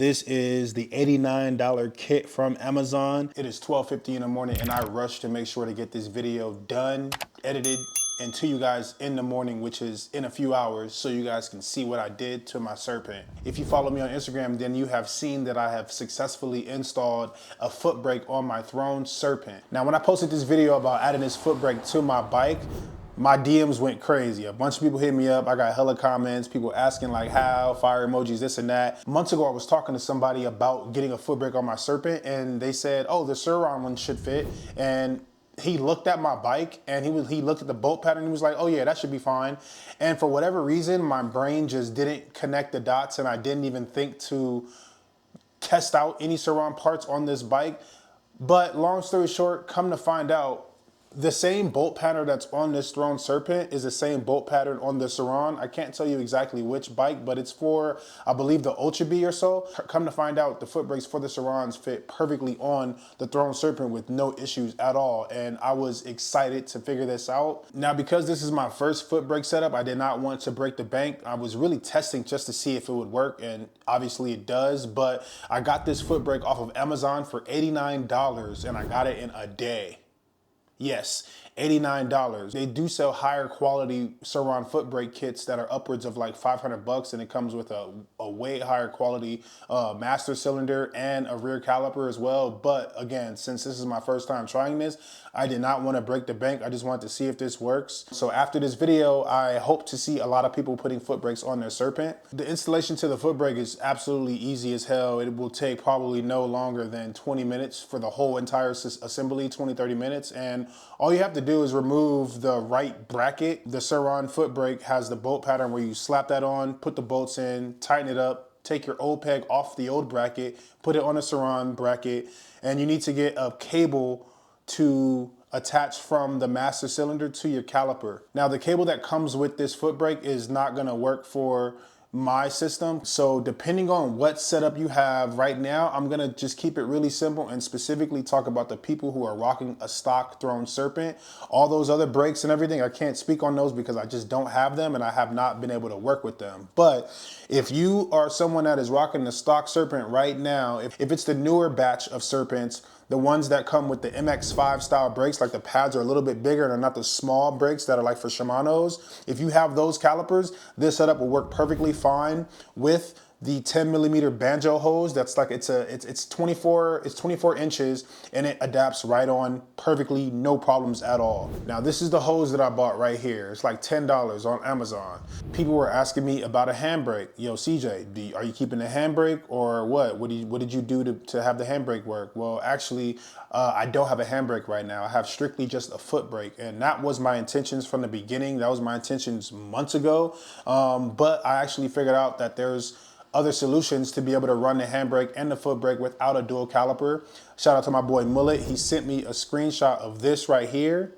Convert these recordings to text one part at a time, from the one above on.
This is the $89 kit from Amazon. It is 12:50 in the morning and I rushed to make sure to get this video done, edited, and to you guys in the morning, which is in a few hours, so you guys can see what I did to my Serpent. If you follow me on Instagram, then you have seen that I have successfully installed a foot brake on my Throne Serpent. Now, when I posted this video about adding this foot brake to my bike, my DMs went crazy. A bunch of people hit me up. I got hella comments, people asking like how, fire emojis, this and that. Months ago, I was talking to somebody about getting a foot brake on my Serpent, and they said, oh, the Sur-Ron one should fit. And he looked at my bike and he looked at the bolt pattern and he was like, oh yeah, that should be fine. And for whatever reason, my brain just didn't connect the dots and I didn't even think to test out any Sur-Ron parts on this bike. But long story short, come to find out, the same bolt pattern that's on this Throne Serpent is the same bolt pattern on the Sur-Ron. I can't tell you exactly which bike, but it's for, I believe, the Ultra B or so. Come to find out, the foot brakes for the Sur-Rons fit perfectly on the Throne Serpent with no issues at all. And I was excited to figure this out. Now, because this is my first foot brake setup, I did not want to break the bank. I was really testing just to see if it would work, and obviously it does. But I got this foot brake off of Amazon for $89 and I got it in a day. Yes, $89. They do sell higher quality Sur-Ron foot brake kits that are upwards of like 500 bucks, and it comes with a way higher quality master cylinder and a rear caliper as well. But again, since this is my first time trying this, I did not want to break the bank. I just wanted to see if this works. So after this video, I hope to see a lot of people putting foot brakes on their Serpent. The installation to the foot brake is absolutely easy as hell. It will take probably no longer than 20 minutes for the whole entire assembly, 20-30 minutes. And all you have to do is remove the right bracket. The Sur-Ron foot brake has the bolt pattern where you slap that on, put the bolts in, tighten it up, take your old peg off the old bracket, put it on a Sur-Ron bracket, and you need to get a cable to attach from the master cylinder to your caliper. Now, the cable that comes with this foot brake is not gonna work for my system. So depending on what setup you have right now, I'm gonna just keep it really simple and specifically talk about the people who are rocking a stock Throne Serpent. All those other brakes and everything, I can't speak on those because I just don't have them and I have not been able to work with them. But if you are someone that is rocking the stock Serpent right now, if it's the newer batch of Serpents, the ones that come with the MX5 style brakes, like the pads are a little bit bigger and are not the small brakes that are like for Shimano's. If you have those calipers, this setup will work perfectly fine with the 10mm banjo hose. That's like, it's 24 inches and it adapts right on perfectly, no problems at all. Now, this is the hose that I bought right here. It's like $10 on Amazon. People were asking me about a handbrake. Yo, CJ, are you keeping the handbrake or what? What did you do to have the handbrake work? Well, actually, I don't have a handbrake right now. I have strictly just a foot brake, and that was my intentions from the beginning. That was my intentions months ago. But I actually figured out that there's other solutions to be able to run the handbrake and the foot brake without a dual caliper. Shout out to my boy Mullet. He sent me a screenshot of this right here.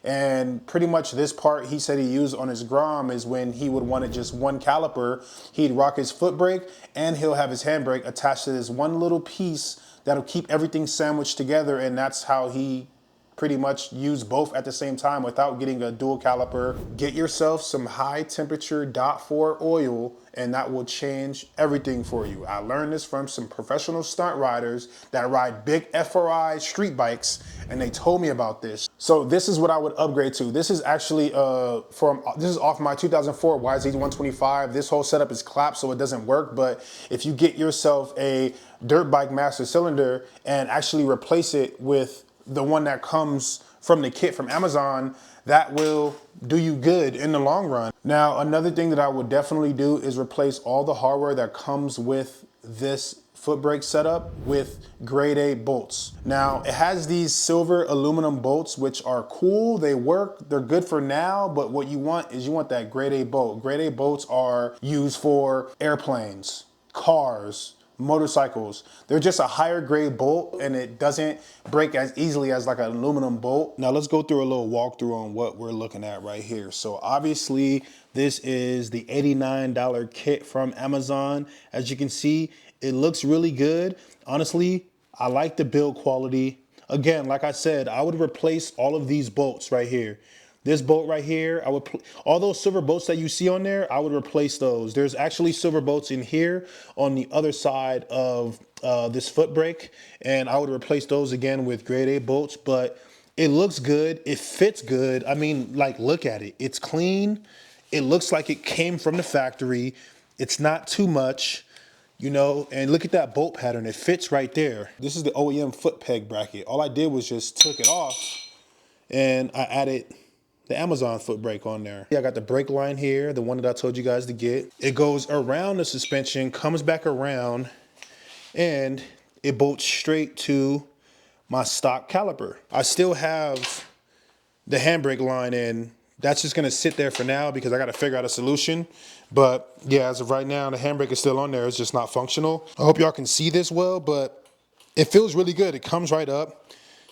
And pretty much this part he said he used on his Grom is when he would want it just one caliper. He'd rock his foot brake and he'll have his handbrake attached to this one little piece that'll keep everything sandwiched together. And that's how he pretty much use both at the same time without getting a dual caliper. Get yourself some high temperature .4 oil and that will change everything for you. I learned this from some professional stunt riders that ride big FRI street bikes, and they told me about this. So this is what I would upgrade to. This is actually this is off my 2004 YZ125. This whole setup is clapped so it doesn't work, but if you get yourself a dirt bike master cylinder and actually replace it with the one that comes from the kit from Amazon, that will do you good in the long run. Now, another thing that I would definitely do is replace all the hardware that comes with this foot brake setup with grade A bolts. Now, it has these silver aluminum bolts, which are cool. They work, they're good for now, but what you want is you want that grade A bolt. Grade A bolts are used for airplanes, cars, motorcycles. They're just a higher grade bolt and it doesn't break as easily as like an aluminum bolt. Now let's go through a little walkthrough on what we're looking at right here. So obviously this is the $89 kit from Amazon. As you can see, it looks really good. Honestly, I like the build quality. Again, like I said, I would replace all of these bolts right here. This bolt right here, all those silver bolts that you see on there, I would replace those. There's actually silver bolts in here on the other side of this foot brake, and I would replace those again with grade A bolts, but it looks good. It fits good. I mean, like, look at it. It's clean. It looks like it came from the factory. It's not too much, you know, and look at that bolt pattern. It fits right there. This is the OEM foot peg bracket. All I did was just took it off and I added the Amazon foot brake on there. Yeah, I got the brake line here, the one that I told you guys to get. It goes around the suspension, comes back around, and it bolts straight to my stock caliper. I still have the handbrake line in. That's just gonna sit there for now because I gotta figure out a solution. But yeah, as of right now, the handbrake is still on there. It's just not functional. I hope y'all can see this well, but it feels really good. It comes right up.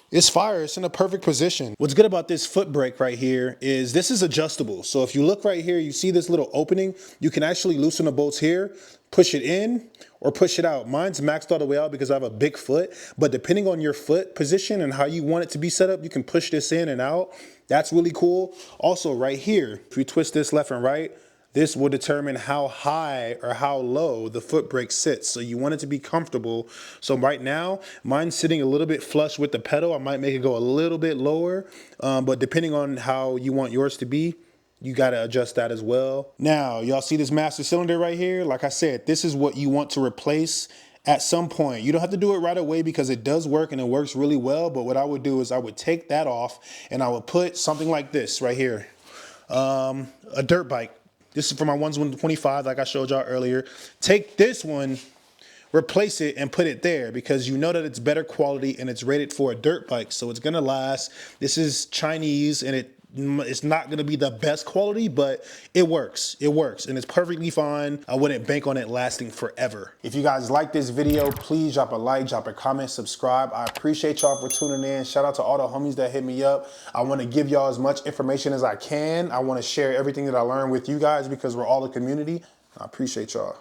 It's fire. It's in a perfect position. What's good about this foot brake right here is this is adjustable. So if you look right here, you see this little opening. You can actually loosen the bolts here, push it in, or push it out. Mine's maxed all the way out because I have a big foot, but depending on your foot position and how you want it to be set up, you can push this in and out. That's really cool. Also right here, if you twist this left and right, this will determine how high or how low the foot brake sits. So you want it to be comfortable. So right now, mine's sitting a little bit flush with the pedal. I might make it go a little bit lower, but depending on how you want yours to be, you gotta adjust that as well. Now, y'all see this master cylinder right here? Like I said, this is what you want to replace at some point. You don't have to do it right away because it does work and it works really well. But what I would do is I would take that off and I would put something like this right here, a dirt bike. This is for my 125, like I showed y'all earlier. Take this one, replace it, and put it there because you know that it's better quality and it's rated for a dirt bike, so it's gonna last. This is Chinese and it's not gonna be the best quality, but it works. It works and it's perfectly fine. I wouldn't bank on it lasting forever. If you guys like this video, please drop a like, drop a comment, subscribe. I appreciate y'all for tuning in. Shout out to all the homies that hit me up. I wanna give y'all as much information as I can. I wanna share everything that I learned with you guys because we're all a community. I appreciate y'all.